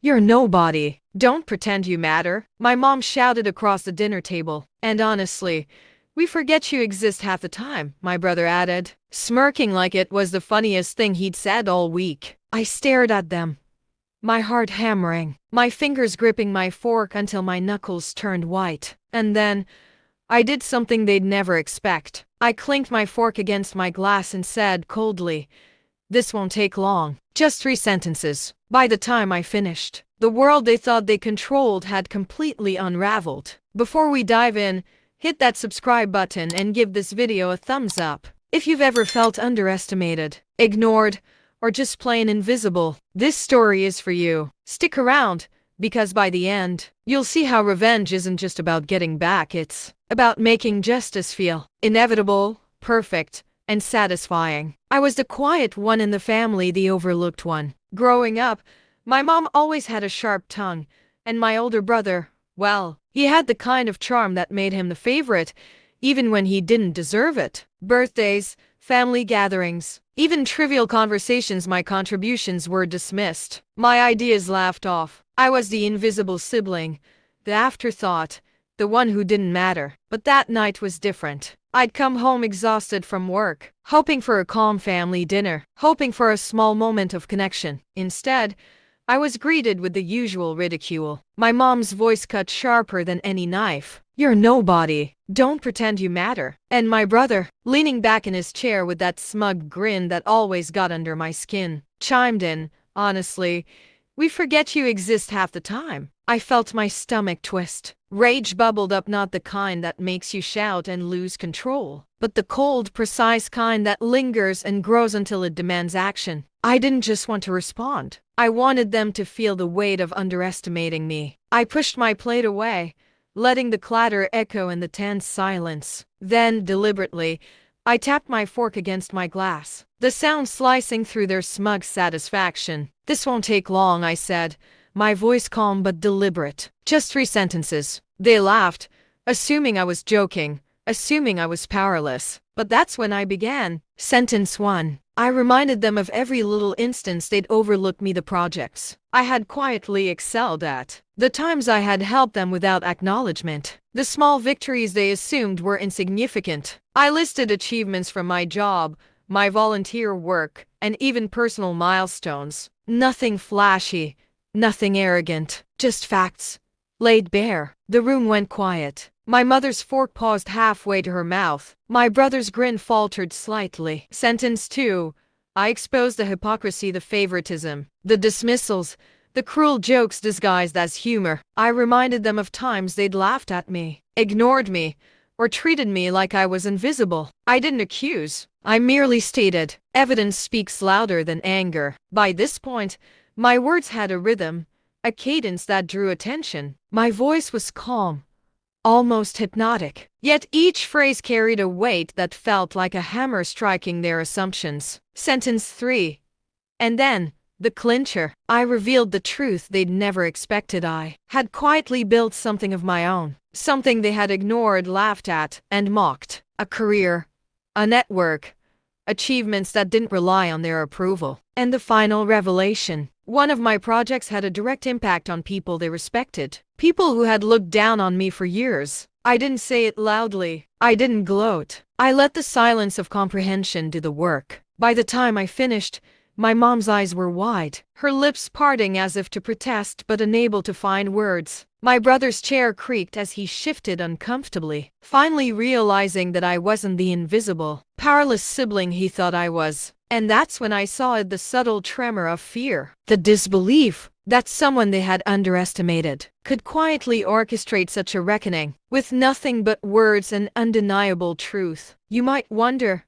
You're nobody. Don't pretend you matter, my mom shouted across the dinner table. And honestly, we forget you exist half the time, my brother added, smirking like it was the funniest thing he'd said all week. I stared at them, my heart hammering, my fingers gripping my fork until my knuckles turned white. And then, I did something they'd never expect. I clinked my fork against my glass and said coldly, "This won't take long." Just 3 sentences. By the time I finished, the world they thought they controlled had completely unraveled. Before we dive in, hit that subscribe button and give this video a thumbs up. If you've ever felt underestimated, ignored, or just plain invisible, this story is for you. Stick around, because by the end, you'll see how revenge isn't just about getting back, it's about making justice feel inevitable, perfect, and satisfying. I was the quiet one in the family, the overlooked one. Growing up, my mom always had a sharp tongue, and my older brother, well, he had the kind of charm that made him the favorite, even when he didn't deserve it. Birthdays, family gatherings, even trivial conversations, my contributions were dismissed. My ideas laughed off. I was the invisible sibling, the afterthought, the one who didn't matter. But that night was different. I'd come home exhausted from work, hoping for a calm family dinner, hoping for a small moment of connection. Instead, I was greeted with the usual ridicule. My mom's voice cut sharper than any knife. "You're nobody. Don't pretend you matter." And my brother, leaning back in his chair with that smug grin that always got under my skin, chimed in, "Honestly, we forget you exist half the time." I felt my stomach twist. Rage bubbled up, not the kind that makes you shout and lose control, but the cold, precise kind that lingers and grows until it demands action. I didn't just want to respond. I wanted them to feel the weight of underestimating me. I pushed my plate away, letting the clatter echo in the tense silence. Then, deliberately, I tapped my fork against my glass, the sound slicing through their smug satisfaction. "This won't take long," I said, my voice calm but deliberate. "Just 3 sentences." They laughed, assuming I was joking, assuming I was powerless. But that's when I began. Sentence 1. I reminded them of every little instance they'd overlooked me, the projects I had quietly excelled at, the times I had helped them without acknowledgement, the small victories they assumed were insignificant. I listed achievements from my job, my volunteer work, and even personal milestones. Nothing flashy, nothing arrogant, just facts, laid bare. The room went quiet. My mother's fork paused halfway to her mouth. My brother's grin faltered slightly. Sentence 2. I exposed the hypocrisy, the favoritism, the dismissals, the cruel jokes disguised as humor. I reminded them of times they'd laughed at me, ignored me, or treated me like I was invisible. I didn't accuse. I merely stated. Evidence speaks louder than anger. By this point, my words had a rhythm, a cadence that drew attention. My voice was calm, almost hypnotic. Yet each phrase carried a weight that felt like a hammer striking their assumptions. Sentence 3. And then, the clincher. I revealed the truth they'd never expected. I had quietly built something of my own, something they had ignored, laughed at, and mocked. A career, a network, achievements that didn't rely on their approval. And the final revelation. One of my projects had a direct impact on people they respected, people who had looked down on me for years. I didn't say it loudly. I didn't gloat. I let the silence of comprehension do the work. By the time I finished, my mom's eyes were wide, her lips parting as if to protest but unable to find words. My brother's chair creaked as he shifted uncomfortably, finally realizing that I wasn't the invisible, powerless sibling he thought I was. And that's when I saw it, the subtle tremor of fear, the disbelief that someone they had underestimated could quietly orchestrate such a reckoning, with nothing but words and undeniable truth. You might wonder,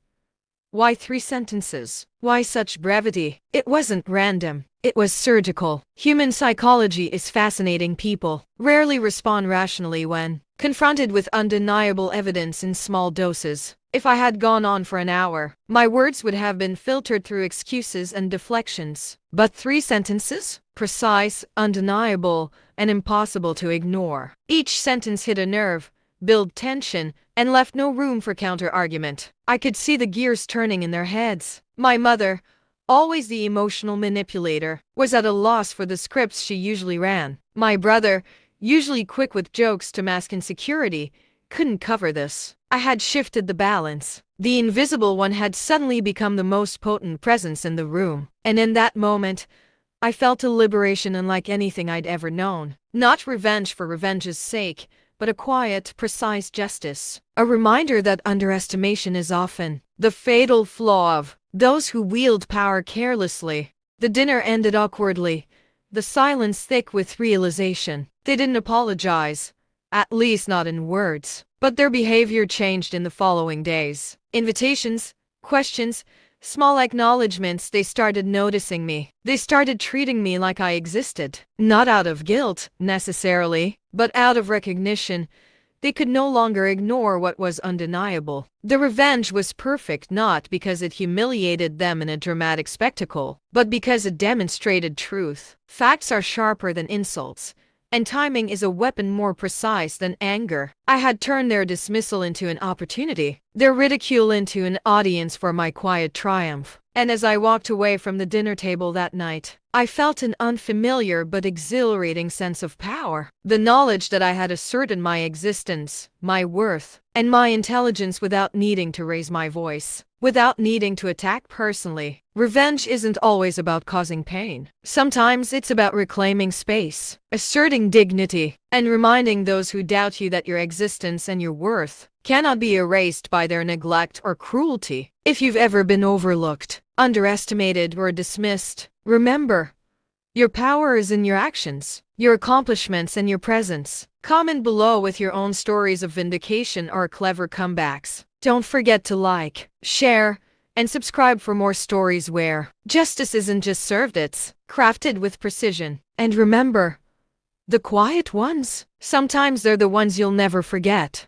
why 3 sentences? Why such brevity? It wasn't random. It was surgical. Human psychology is fascinating. People rarely respond rationally when confronted with undeniable evidence in small doses. If I had gone on for an hour, my words would have been filtered through excuses and deflections. But 3 sentences? Precise, undeniable, and impossible to ignore. Each sentence hit a nerve, built tension, and left no room for counter-argument. I could see the gears turning in their heads. My mother, always the emotional manipulator, was at a loss for the scripts she usually ran. My brother, usually quick with jokes to mask insecurity, couldn't cover this. I had shifted the balance. The invisible one had suddenly become the most potent presence in the room. And in that moment, I felt a liberation unlike anything I'd ever known. Not revenge for revenge's sake, but a quiet, precise justice. A reminder that underestimation is often the fatal flaw of those who wield power carelessly. The dinner ended awkwardly, the silence thick with realization. They didn't apologize, at least not in words, but their behavior changed in the following days. Invitations, questions, small acknowledgments. They started noticing me. They started treating me like I existed. Not out of guilt, necessarily, but out of recognition. They could no longer ignore what was undeniable. The revenge was perfect not because it humiliated them in a dramatic spectacle, but because it demonstrated truth. Facts are sharper than insults, and timing is a weapon more precise than anger. I had turned their dismissal into an opportunity, their ridicule into an audience for my quiet triumph. And as I walked away from the dinner table that night, I felt an unfamiliar but exhilarating sense of power. The knowledge that I had asserted my existence, my worth, and my intelligence without needing to raise my voice, without needing to attack personally. Revenge isn't always about causing pain. Sometimes it's about reclaiming space, asserting dignity, and reminding those who doubt you that your existence and your worth cannot be erased by their neglect or cruelty. If you've ever been overlooked, underestimated, or dismissed, remember, your power is in your actions, your accomplishments, and your presence. Comment below with your own stories of vindication or clever comebacks. Don't forget to like, share, and subscribe for more stories where justice isn't just served, it's crafted with precision. And remember, the quiet ones, sometimes they're the ones you'll never forget.